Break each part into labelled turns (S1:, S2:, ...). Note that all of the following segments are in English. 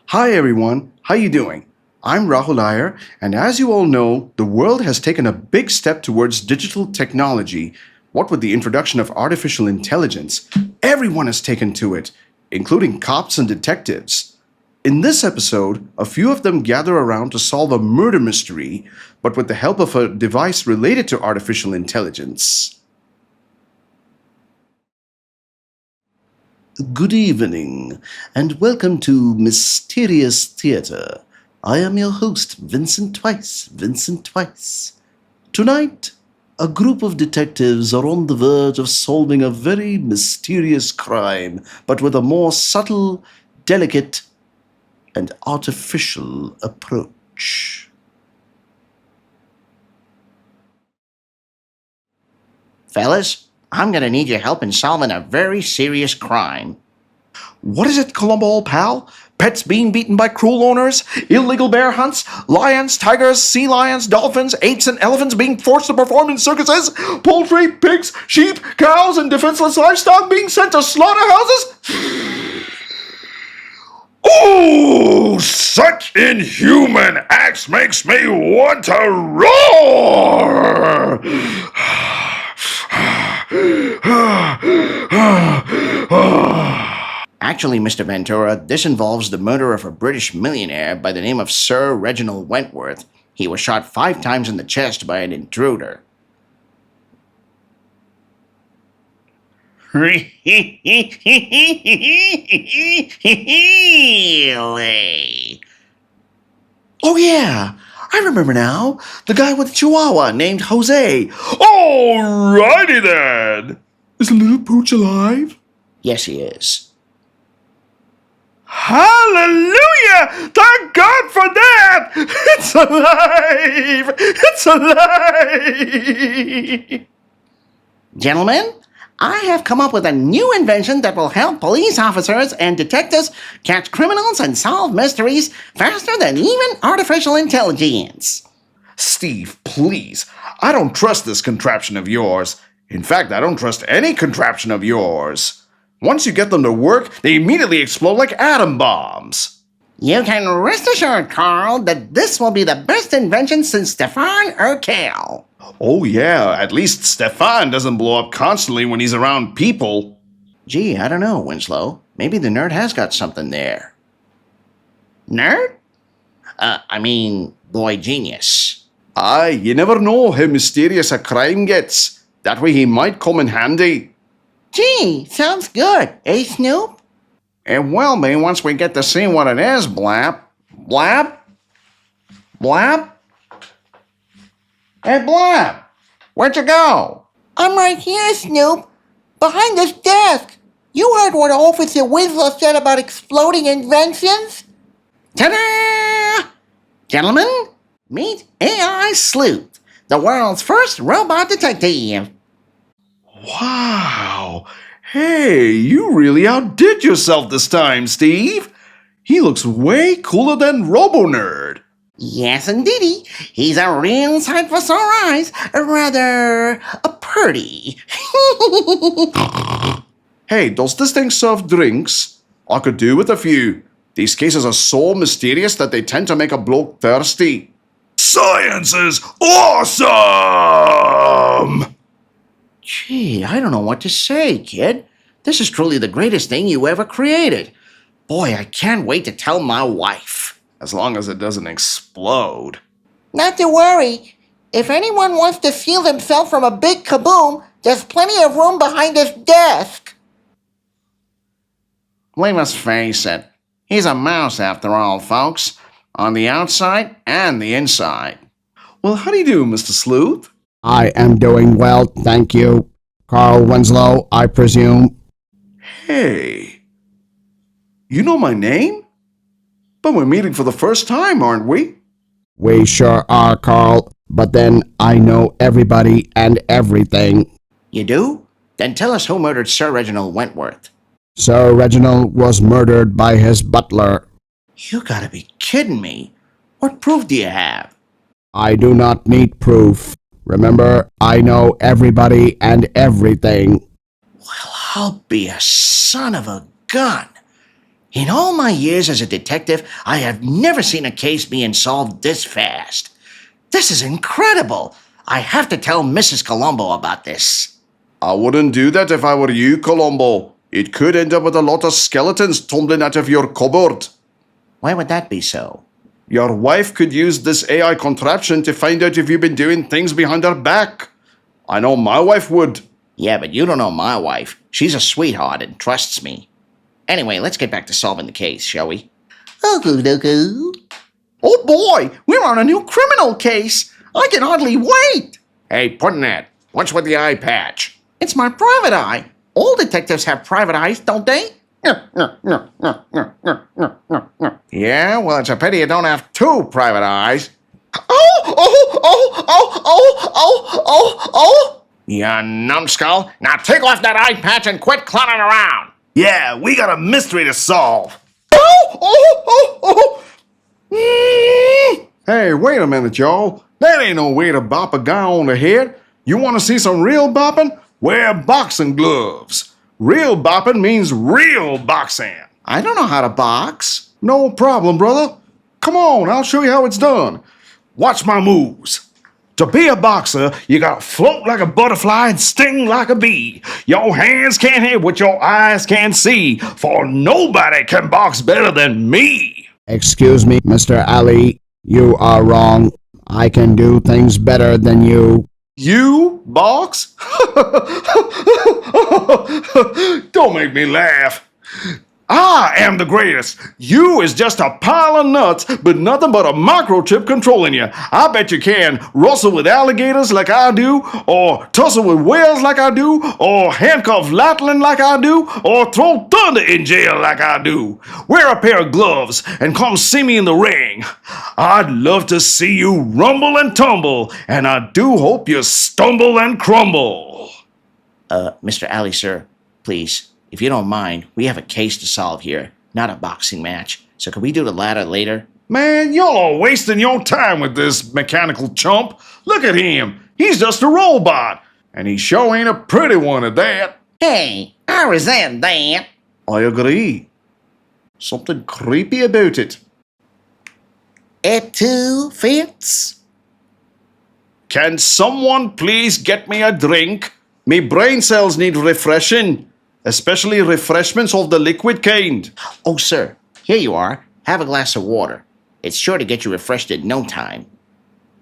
S1: Hi everyone, how you doing? I'm Rahul Iyer, and as you all know, the world has taken a big step towards digital technology. What with the introduction of artificial intelligence, everyone has taken to it, including cops and detectives. In this episode, a few of them gather around to solve a murder mystery, but with the help of a device related to artificial intelligence. Good evening, and welcome to Mysterious Theater. I am your host, Vincent Twice Vincent Twice. Tonight, a group of detectives are on the verge of solving a very mysterious crime, but with a more subtle, delicate, and artificial approach.
S2: Fellas, I'm gonna need your help in solving a very serious crime.
S1: What is it, Columbo, old pal? Pets being beaten by cruel owners? Illegal bear hunts? Lions, tigers, sea lions, dolphins, apes, and elephants being forced to perform in circuses? Poultry, pigs, sheep, cows, and defenseless livestock being sent to slaughterhouses?
S3: Oh, such inhuman acts makes me want to roar!
S2: Actually, Mr. Ventura, this involves the murder of a British millionaire by the name of Sir Reginald Wentworth. He was shot 5 times in the chest by an intruder. Really?
S1: Oh yeah, I remember now. The guy with the chihuahua named Jose.
S3: Alrighty then!
S1: Is the little pooch alive?
S2: Yes, he is.
S3: Hallelujah! Thank God for that! It's alive! It's alive!
S2: Gentlemen, I have come up with a new invention that will help police officers and detectives catch criminals and solve mysteries faster than even artificial intelligence.
S1: Steve, please. I don't trust this contraption of yours. In fact, I don't trust any contraption of yours. Once you get them to work, they immediately explode like atom bombs.
S2: You can rest assured, Carl, that this will be the best invention since Steve Urkel.
S1: Oh yeah, at least Stefan doesn't blow up constantly when he's around people.
S2: Gee, I don't know, Winslow. Maybe the nerd has got something there. Nerd? Boy genius.
S1: Aye, you never know how mysterious a crime gets. That way he might come in handy.
S2: Gee, sounds good, eh, Snoop?
S1: It will be once we get to see what it is, Blab. Blab? Blab? Hey, Blab! Where'd you go?
S4: I'm right here, Snoop. Behind this desk. You heard what Officer Winslow said about exploding inventions?
S2: Ta-da! Gentlemen, meet AI Sleuth, the world's first robot detective.
S1: Wow! Hey, you really outdid yourself this time, Steve! He looks way cooler than Robo-Nerd!
S2: Yes, indeedy. He's a real sight for sore eyes. Rather, purty.
S1: Hey, does this thing serve drinks? I could do with a few. These cases are so mysterious that they tend to make a bloke thirsty.
S3: Science is awesome!
S2: Gee, I don't know what to say, kid. This is truly the greatest thing you ever created. Boy, I can't wait to tell my wife.
S1: As long as it doesn't explode.
S4: Not to worry. If anyone wants to shield himself from a big kaboom, there's plenty of room behind this desk.
S2: Let's face it. He's a mouse after all, folks. On the outside and the inside.
S1: Well, how do you do, Mr. Sleuth?
S5: I am doing well, thank you. Carl Winslow, I presume.
S1: Hey. You know my name? But we're meeting for the first time, aren't we?
S5: We sure are, Carl. But then I know everybody and everything.
S2: You do? Then tell us who murdered Sir Reginald Wentworth.
S5: Sir Reginald was murdered by his butler.
S2: You gotta be kidding me. What proof do you have?
S5: I do not need proof. Remember, I know everybody and everything.
S2: Well, I'll be a son of a gun. In all my years as a detective, I have never seen a case being solved this fast. This is incredible. I have to tell Mrs. Columbo about this.
S1: I wouldn't do that if I were you, Columbo. It could end up with a lot of skeletons tumbling out of your cupboard.
S2: Why would that be so?
S1: Your wife could use this AI contraption to find out if you've been doing things behind her back. I know my wife would.
S2: Yeah, but you don't know my wife. She's a sweetheart and trusts me. Anyway, let's get back to solving the case, shall we?
S4: Okie
S2: Oh boy, we're on a new criminal case. I can hardly wait.
S3: Hey, putting that. What's with the eye patch?
S2: It's my private eye. All detectives have private eyes, don't they?
S3: Yeah, well, it's a pity you don't have two private eyes. You numbskull. Now take off that eye patch and quit clowning around.
S1: Yeah, we got a mystery to solve. Hey, wait a minute, y'all. That ain't no way to bop a guy on the head. You want to see some real bopping? Wear boxing gloves. Real bopping means real boxing.
S2: I don't know how to box.
S1: No problem, brother. Come on, I'll show you how it's done. Watch my moves. To be a boxer, you gotta float like a butterfly and sting like a bee. Your hands can't hit what your eyes can't see, for nobody can box better than me.
S5: Excuse me, Mr. Ali. You are wrong. I can do things better than you.
S1: You box? Don't make me laugh. I am the greatest. You is just a pile of nuts, but nothing but a microchip controlling you. I bet you can wrestle with alligators like I do, or tussle with whales like I do, or handcuff Latland like I do, or throw thunder in jail like I do. Wear a pair of gloves and come see me in the ring. I'd love to see you rumble and tumble, and I do hope you stumble and crumble.
S2: Mr. Ali, sir, please. If you don't mind, we have a case to solve here, not a boxing match. So can we do the latter later?
S1: Man, y'all are wasting your time with this mechanical chump. Look at him. He's just a robot. And he sure ain't a pretty one at that.
S2: Hey, I resent that.
S1: I agree. Something creepy about it.
S2: It too, Fitz?
S1: Can someone please get me a drink? Me brain cells need refreshing. Especially refreshments of the liquid kind.
S2: Oh, sir, here you are. Have a glass of water. It's sure to get you refreshed in no time.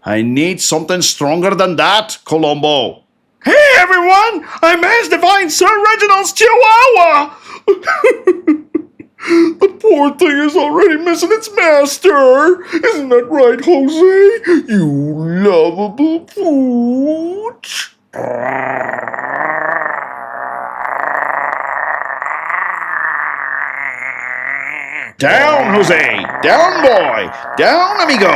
S1: I need something stronger than that, Columbo. Hey, everyone! I managed to find Sir Reginald's Chihuahua! The poor thing is already missing its master. Isn't that right, Jose? You lovable pooch. Down, Jose! Down, boy! Down, amigo!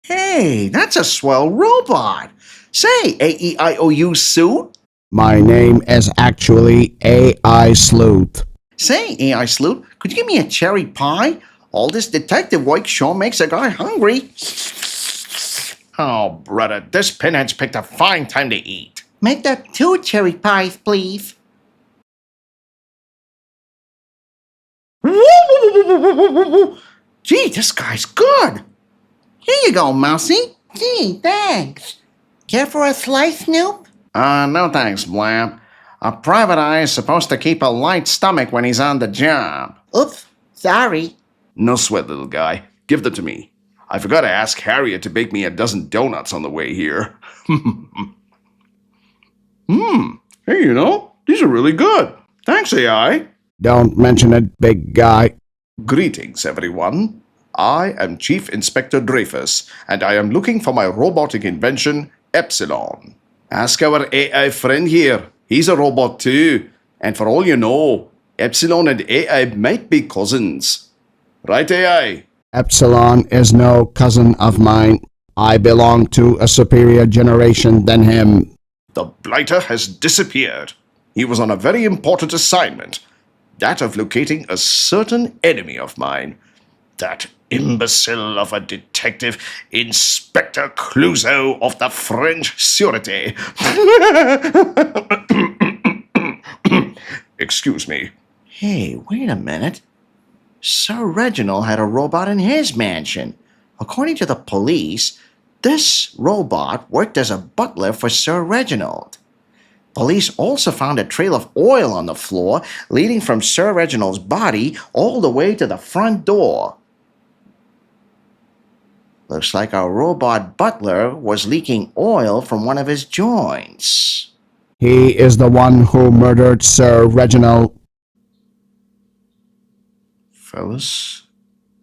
S2: Hey, that's a swell robot. Say, AEIOU suit?
S5: My name is actually AI Sleuth.
S2: Say, AI Sleuth, could you give me a cherry pie? All this detective work sure makes a guy hungry.
S3: Oh, brother, this pinhead's picked a fine time to eat.
S4: Make that 2 cherry pies, please.
S2: Gee, this guy's good. Here you go, Mousy.
S4: Gee, thanks. Care for a slice, Snoop?
S2: No thanks, Blab. A private eye is supposed to keep a light stomach when he's on the job.
S4: Oops, sorry.
S1: No sweat, little guy. Give them to me. I forgot to ask Harriet to bake me a dozen donuts on the way here. Hey, you know, these are really good. Thanks, AI.
S5: Don't mention it, big guy.
S1: Greetings, everyone. I am Chief Inspector Dreyfus, and I am looking for my robotic invention, Epsilon. Ask our AI friend here. He's a robot too. And for all you know, Epsilon and AI might be cousins. Right, AI?
S5: Epsilon is no cousin of mine. I belong to a superior generation than him.
S1: The blighter has disappeared. He was on a very important assignment, that of locating a certain enemy of mine. That
S3: imbecile of a detective, Inspector Clouseau of the French Surete. Excuse me.
S2: Hey, wait a minute. Sir Reginald had a robot in his mansion. According to the police, this robot worked as a butler for Sir Reginald. Police also found a trail of oil on the floor leading from Sir Reginald's body all the way to the front door. Looks like our robot butler was leaking oil from one of his joints.
S5: He is the one who murdered Sir Reginald.
S1: Fellas,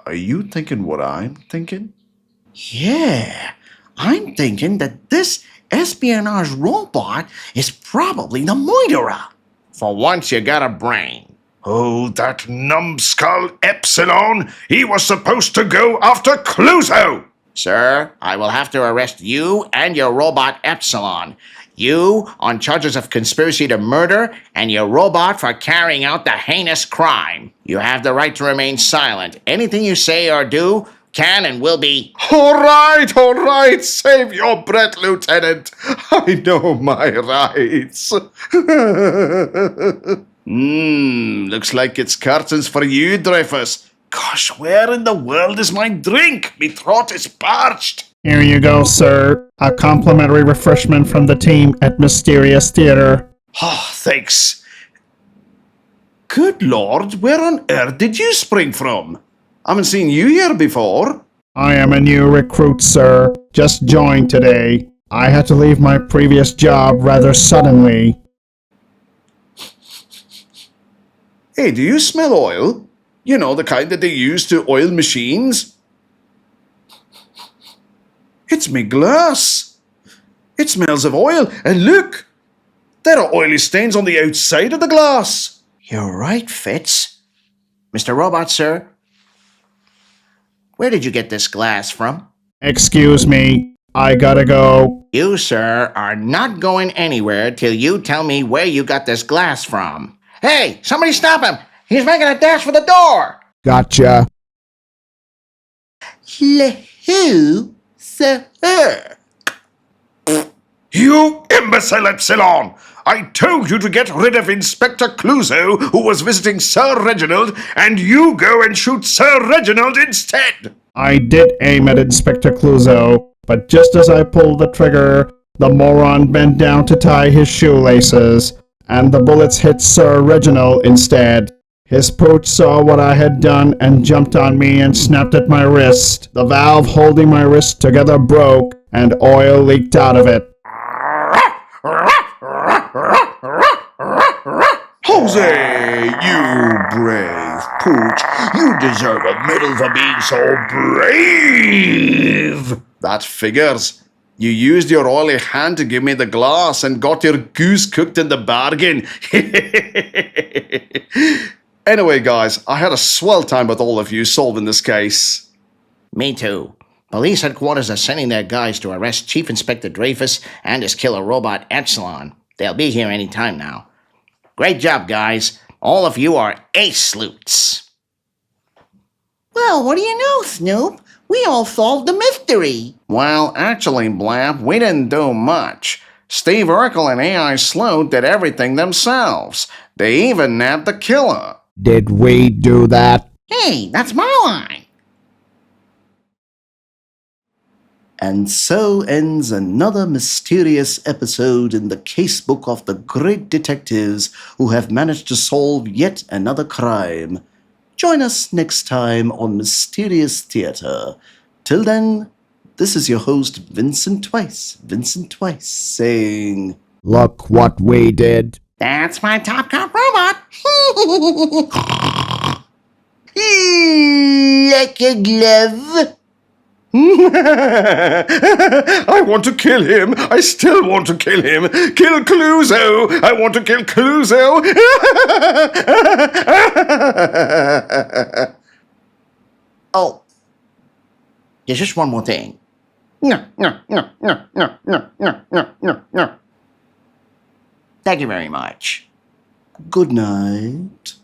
S1: are you thinking what I'm thinking?
S2: Yeah, I'm thinking that this espionage robot is probably the murderer. For once, you got a brain.
S3: Oh, that numbskull Epsilon! He was supposed to go after Clouseau!
S2: Sir, I will have to arrest you and your robot Epsilon. You on charges of conspiracy to murder, and your robot for carrying out the heinous crime. You have the right to remain silent. Anything you say or do can and will be...
S1: All right, save your breath, Lieutenant. I know my rights.
S3: Looks like it's curtains for you, Dreyfus. Gosh, where in the world is my drink? Me throat is parched.
S6: Here you go, sir. A complimentary refreshment from the team at Mysterious Theater.
S3: Oh, thanks. Good Lord, where on earth did you spring from?
S1: I haven't seen you here before.
S6: I am a new recruit, sir. Just joined today. I had to leave my previous job rather suddenly.
S1: Hey, do you smell oil? You know, the kind that they use to oil machines? It's me glass. It smells of oil, and look! There are oily stains on the outside of the glass.
S2: You're right, Fitz. Mr. Robot, sir. Where did you get this glass from?
S6: Excuse me. I gotta go.
S2: You, sir, are not going anywhere till you tell me where you got this glass from. Hey, somebody stop him! He's making a dash for the door!
S5: Gotcha.
S2: Who, sir?
S3: You imbecile Epsilon! I told you to get rid of Inspector Clouseau, who was visiting Sir Reginald, and you go and shoot Sir Reginald instead!
S6: I did aim at Inspector Clouseau, but just as I pulled the trigger, the moron bent down to tie his shoelaces, and the bullets hit Sir Reginald instead. His pooch saw what I had done and jumped on me and snapped at my wrist. The valve holding my wrist together broke, and oil leaked out of it.
S3: Jose, you brave pooch. You deserve a medal for being so brave.
S1: That figures. You used your oily hand to give me the glass and got your goose cooked in the bargain. Anyway, guys, I had a swell time with all of you solving this case.
S2: Me too. Police headquarters are sending their guys to arrest Chief Inspector Dreyfus and his killer robot Epsilon. They'll be here any time now. Great job, guys. All of you are ace sleuths.
S4: Well, what do you know, Snoop? We all solved the mystery.
S2: Well, actually, Blab, we didn't do much. Steve Urkel and AI Sleuth did everything themselves. They even nabbed the killer.
S5: Did we do that?
S4: Hey, that's my line.
S1: And so ends another mysterious episode in the casebook of the great detectives who have managed to solve yet another crime. Join us next time on Mysterious Theater. Till then, this is your host, Vincent Twice saying...
S5: Look what we did.
S2: That's my top cop robot.
S4: Like a glove.
S1: I want to kill him. I still want to kill him. Kill Clouseau. I want to kill Clouseau.
S2: Oh, there's just one more thing. No. Thank you very much.
S1: Good night.